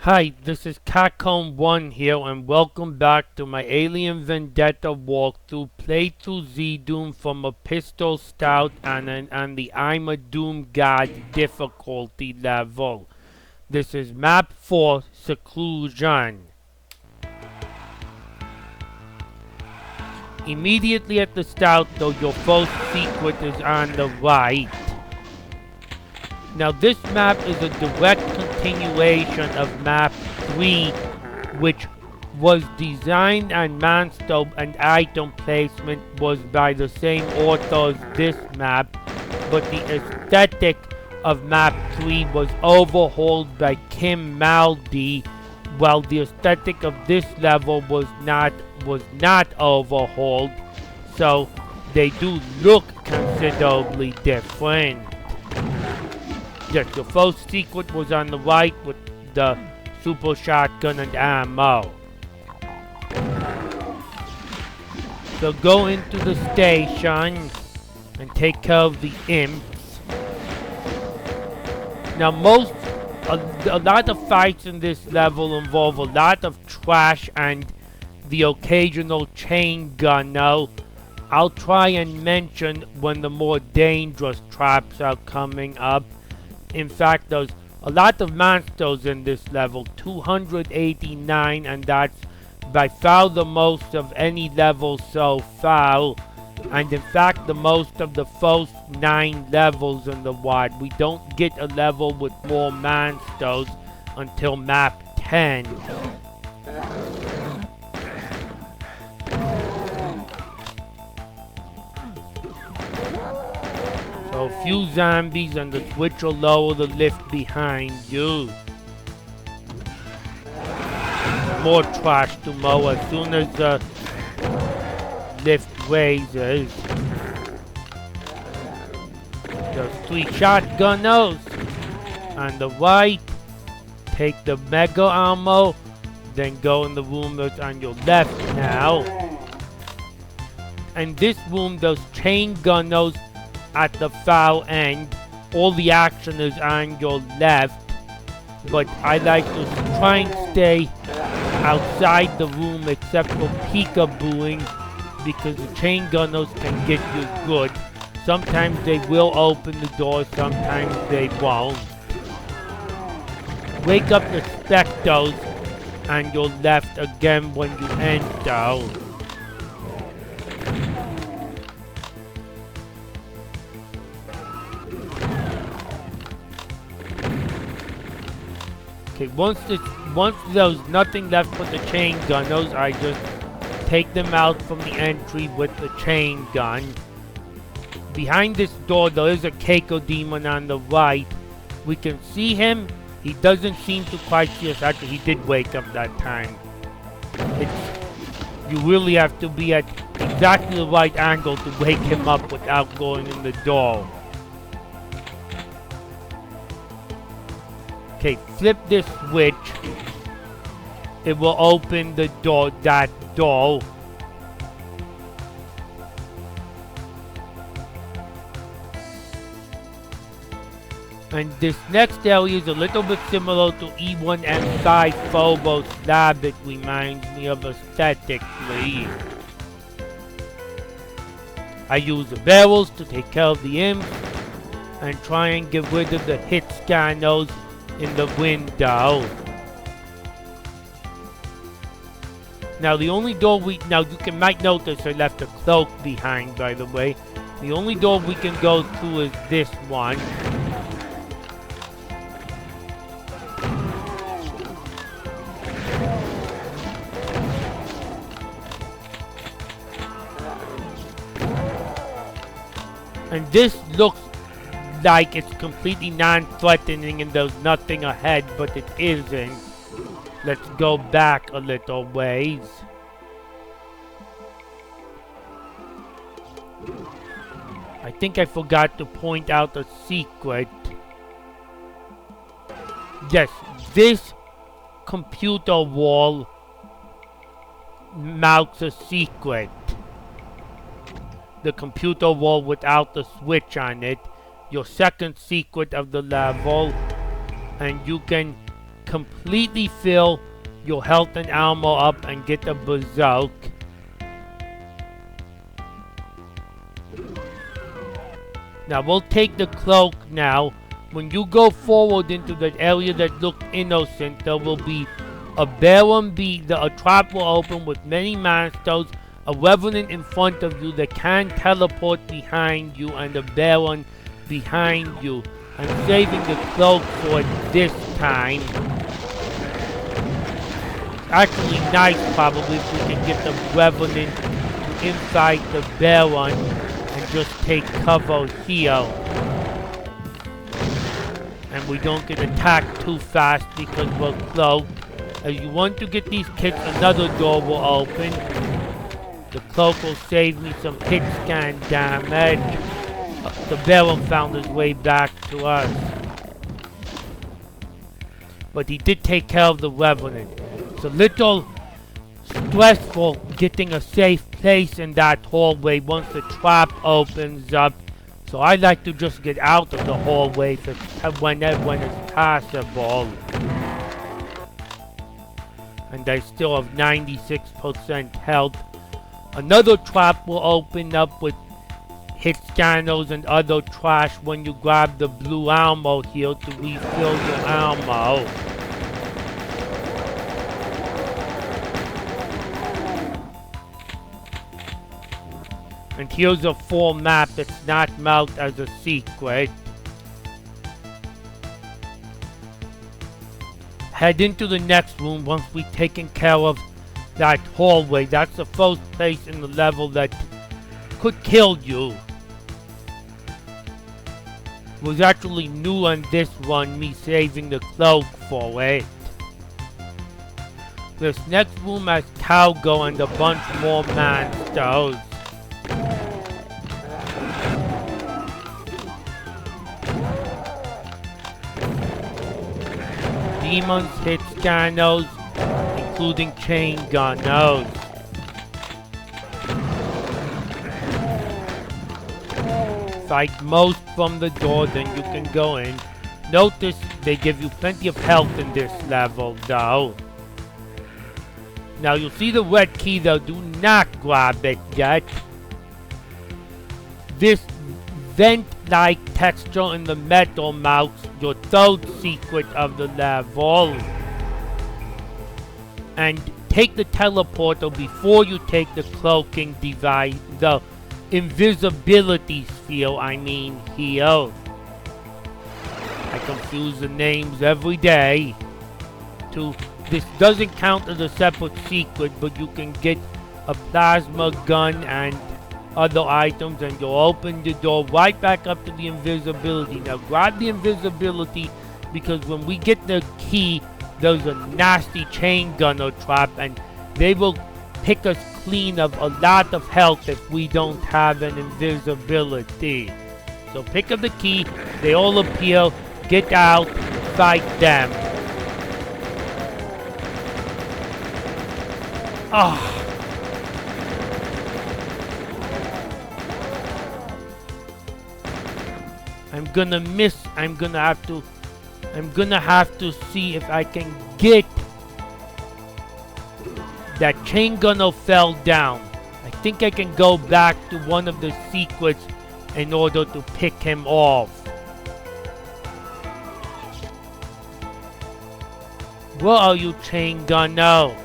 Hi, this is Catcomb1 here, and welcome back to my Alien Vendetta walkthrough playthrough Z-Doom from a Pistol Stout and the I'm a Doom God difficulty level. This is Map 4 Seclusion. Immediately at the start though, your first secret is on the right. Now this map is a direct continuation of Map 3, which was designed and monster and item placement was by the same author as this map, but the aesthetic of Map 3 was overhauled by Kim Maldi, while the aesthetic of this level was not overhauled, so they do look considerably different. Yes, the first secret was on the right with the super shotgun and ammo. So go into the station and take care of the imps. Now a lot of fights in this level involve a lot of trash and the occasional chain gun. Now, I'll try and mention when the more dangerous traps are coming up. In fact, there's a lot of monsters in this level, 289, and that's by far the most of any level so far. And in fact, the most of the first 9 levels in the WAD. We don't get a level with more monsters until map 10. So a few zombies and the switch will lower the lift behind you. More trash to mow as soon as the lift raises. There's 3 shotgunners on the right. Take the mega ammo, then go in the room that's on your left now. In this room there's chain gunners at the far end. All the action is on your left, but I like to try and stay outside the room except for peekabooing, because the chain gunners can get you good. Sometimes they will open the door, sometimes they won't. Wake up the specters on your left again when you enter. Okay, once there's nothing left but the chain gunners, I just take them out from the entry with the chain gun. Behind this door there is a Keiko demon on the right. We can see him. He doesn't seem to quite see us. Actually, he did wake up that time. You really have to be at exactly the right angle to wake him up without going in the door. Okay, flip this switch. It will open the door, that door. And this next area is a little bit similar to E1M5 Phobos Lab. It reminds me of aesthetically. I use the barrels to take care of the imps and try and get rid of the hit scanners in the window. Now the only door you might notice I left a cloak behind, by the way. The only door we can go through is this one. And this looks like it's completely non-threatening and there's nothing ahead, but it isn't. Let's go back a little ways. I think I forgot to point out a secret. Yes, this computer wall marks a secret. The computer wall without the switch on it. Your second secret of the level, and you can completely fill your health and ammo up and get a berserk. Now we'll take the cloak now. When you go forward into that area that looked innocent, there will be a Baron a trap will open with many monsters, a Revenant in front of you that can teleport behind you, and a Baron behind you. I'm saving the cloak for this time. Actually nice probably if we can get the Revenant inside the Baron and just take cover here. And we don't get attacked too fast because we're cloaked. As you want to get these kits, another door will open. The cloak will save me some hit scan damage. The Baron found his way back to us. But he did take care of the Revenant. It's a little stressful getting a safe place in that hallway once the trap opens up. So I like to just get out of the hallway when it's possible. And I still have 96% health. Another trap will open up with hit scanners and other trash when you grab the blue ammo here to refill your ammo. And here's a full map that's not marked as a secret. Head into the next room once we've taken care of that hallway. That's the first place in the level that could kill you. It was actually new on this one, me saving the cloak for it. This next room has cargo and a bunch more monsters. Demons hit scanners, including chain gunners. Fight most from the door, then you can go in. Notice they give you plenty of health in this level though. Now you'll see the red key though, do not grab it yet. This vent-like texture in the metal marks your third secret of the level. And take the teleporter before you take the cloaking device, the invisibility sphere, here. I confuse the names every day. This doesn't count as a separate secret, but you can get a plasma gun and other items, and you'll open the door right back up to the invisibility. Now grab the invisibility, because when we get the key, there's a nasty chain gunner trap, and they will pick us clean of a lot of health if we don't have an invisibility. So pick up the key, they all appear, get out, fight them. Ah. I'm gonna have to see if I can get that chain gunner fell down. I think I can go back to one of the secrets in order to pick him off. Where are you, chain gunner?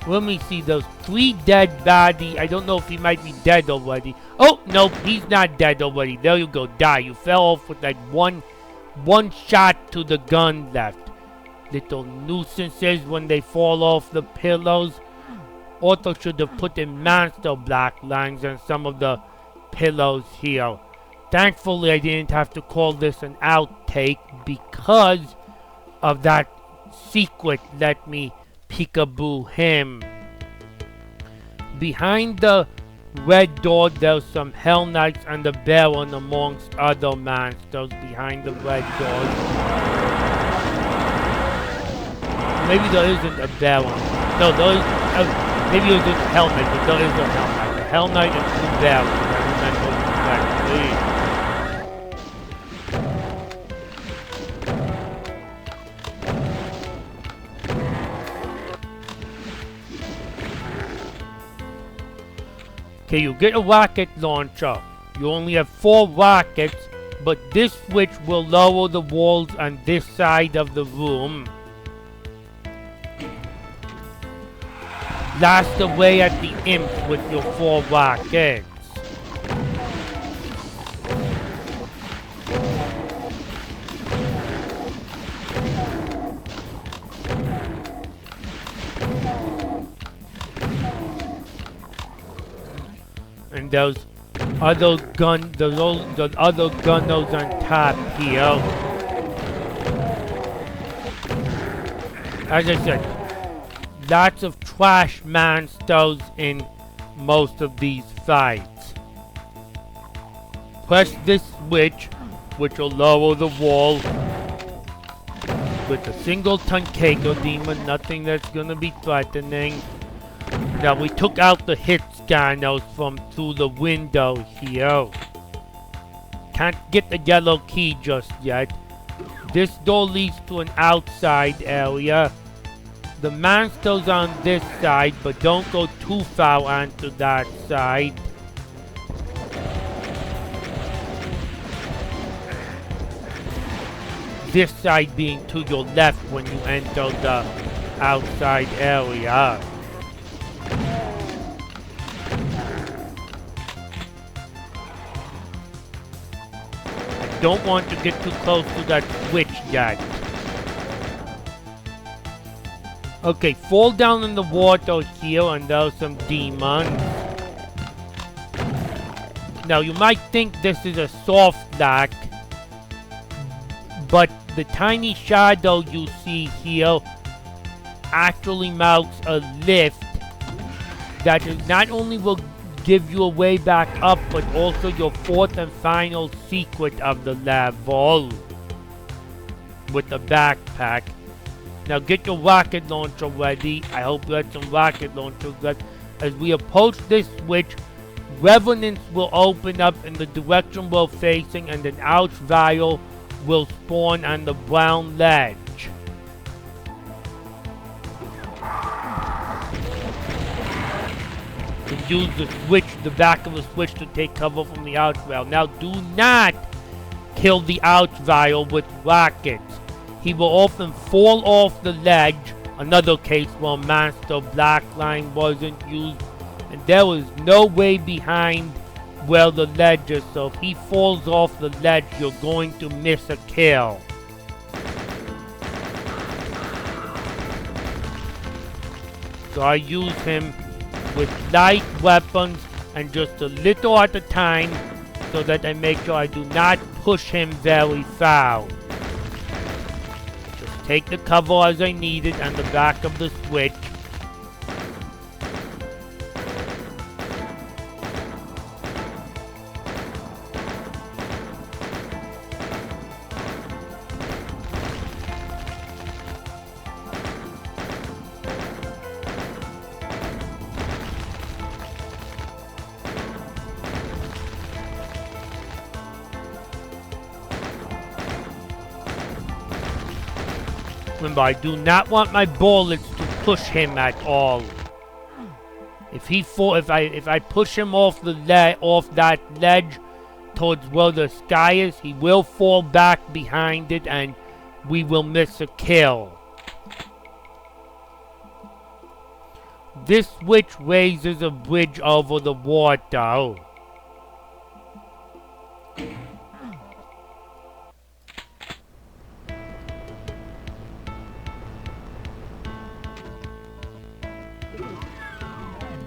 Let me see those 3 dead body. I don't know if he might be dead already. Oh, nope, he's not dead already. There you go, die. You fell off with that one shot to the gun left. Little nuisances when they fall off the pillows. Also should have put in monster black lines on some of the pillows here. Thankfully, I didn't have to call this an outtake because of that secret. Let me peekaboo him. Behind the red door, there's some Hell Knights and a Baron amongst other monsters behind the red door. Maybe there isn't a Baron. No, there is. Maybe it was just a Hell Knight, but there is a Hell Knight. A Hell Knight and 2 Barons, if I remember correctly. Okay, you get a rocket launcher. You only have 4 rockets, but this switch will lower the walls on this side of the room. Blast away at the imps with your 4 rockets. And those other gunners on top here. As I said, lots of trash monsters in most of these fights. Press this switch, which will lower the wall with a singleton Keiko demon, nothing that's gonna be threatening. Now we took out the hit scanners from through the window here. Can't get the yellow key just yet. This door leads to an outside area. The monster's on this side, but don't go too far onto that side. This side being to your left when you enter the outside area. Don't want to get too close to that switch yet. Okay, fall down in the water here and there's some demons. Now you might think this is a soft lock, but the tiny shadow you see here actually marks a lift that is not only will give you a way back up, but also your 4th and final secret of the level with the backpack. Now get your rocket launcher ready. I hope you had some rocket launchers left. As we approach this switch, revenants will open up in the direction we're facing, and an ouch vial will spawn on the brown ledge. Use the switch, the back of the switch, to take cover from the ouch vial. Now do not kill the ouch vial with rockets. He will often fall off the ledge. Another case where Master Blackline wasn't used, and there was no way behind where the ledge is, so if he falls off the ledge, you're going to miss a kill. So I use him with light weapons and just a little at a time, so that I make sure I do not push him very far. Just take the cover as I need it on the back of the switch. Remember, I do not want my bullets to push him at all. If I push him off that ledge towards where the sky is, he will fall back behind it, and we will miss a kill. This switch raises a bridge over the water.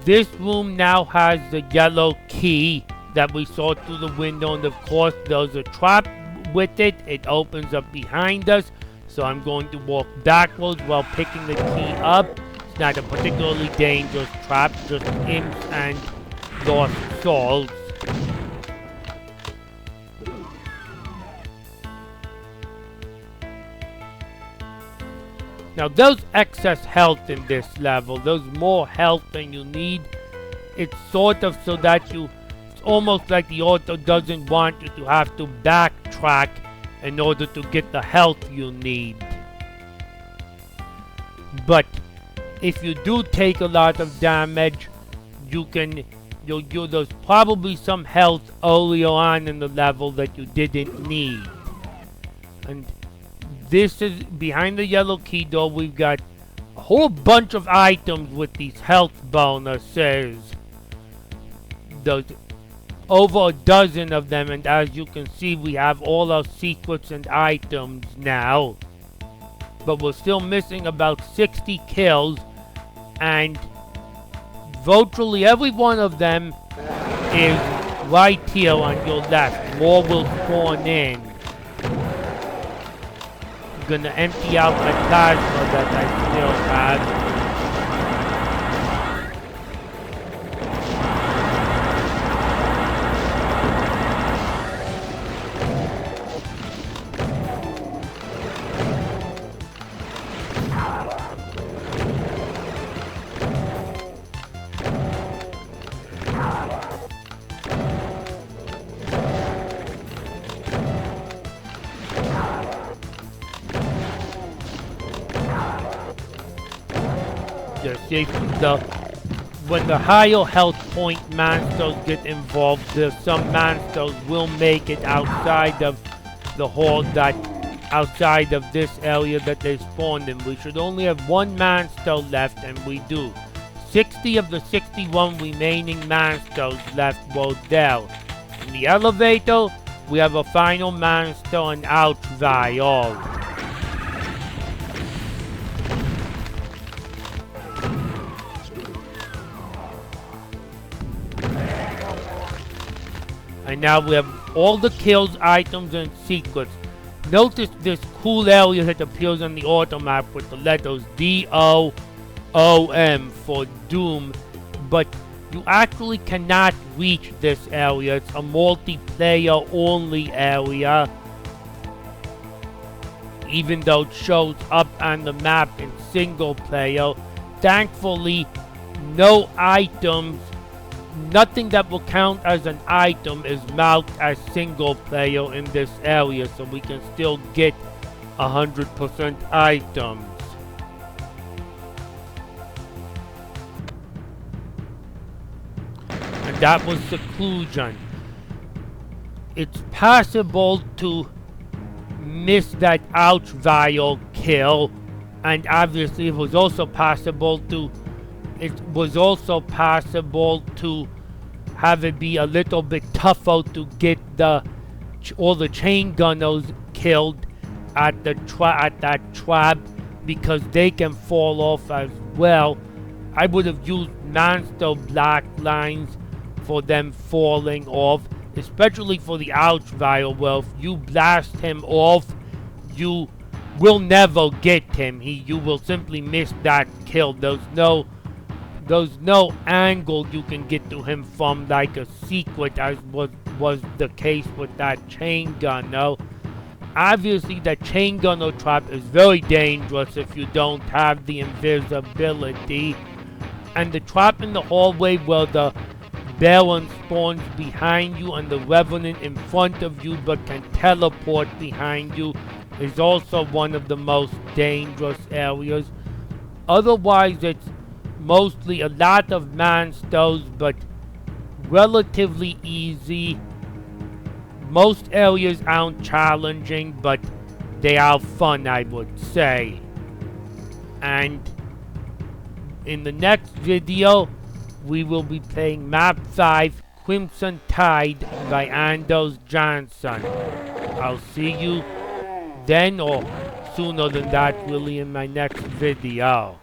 This room now has the yellow key that we saw through the window, and of course there's a trap with it. It opens up behind us, so I'm going to walk backwards while picking the key up. It's not a particularly dangerous trap, just imps and lost souls. Now there's excess health in this level. There's more health than you need. It's sort of so that it's almost like the author doesn't want you to have to backtrack in order to get the health you need. But if you do take a lot of damage, you can There's probably some health earlier on in the level that you didn't need. And this is behind the yellow key door. We've got a whole bunch of items with these health bonuses. There's over a dozen of them, and as you can see, we have all our secrets and items now. But we're still missing about 60 kills, and virtually every one of them is right here on your left. More will spawn in. I'm gonna empty out my plasma that I still have. When the higher health point monsters get involved, some monsters will make it outside of the horde, outside of this area that they spawned in. We should only have one monster left, and we do. 60 of the 61 remaining monsters left were there. In the elevator, we have a final monster, an ouch vial. And now we have all the kills, items, and secrets. Notice this cool area that appears on the auto map with the letters D-O-O-M for Doom. But you actually cannot reach this area. It's a multiplayer only area. Even though it shows up on the map in single player. Thankfully, no items. Nothing that will count as an item is marked as single player in this area, so we can still get 100% items. And that was seclusion. It's possible to miss that ouch vial kill, and obviously it was also possible to have it be a little bit tougher to get all the chain gunners killed at that trap, because they can fall off as well. I would have used monster block lines for them falling off, especially for the ouch vial. Well, if you blast him off, you will never get him. You will simply miss that kill. There's no angle you can get to him from, like a secret, as was the case with that chain gun. No, obviously that chain gunner trap is very dangerous if you don't have the invisibility. And the trap in the hallway where the Baron spawns behind you and the Revenant in front of you but can teleport behind you is also one of the most dangerous areas. Otherwise, it's mostly a lot of monsters, but relatively easy. Most areas aren't challenging, but they are fun, I would say. And in the next video, we will be playing Map 5 Crimson Tide by Anders Johnson. I'll see you then, or sooner than that, really, in my next video.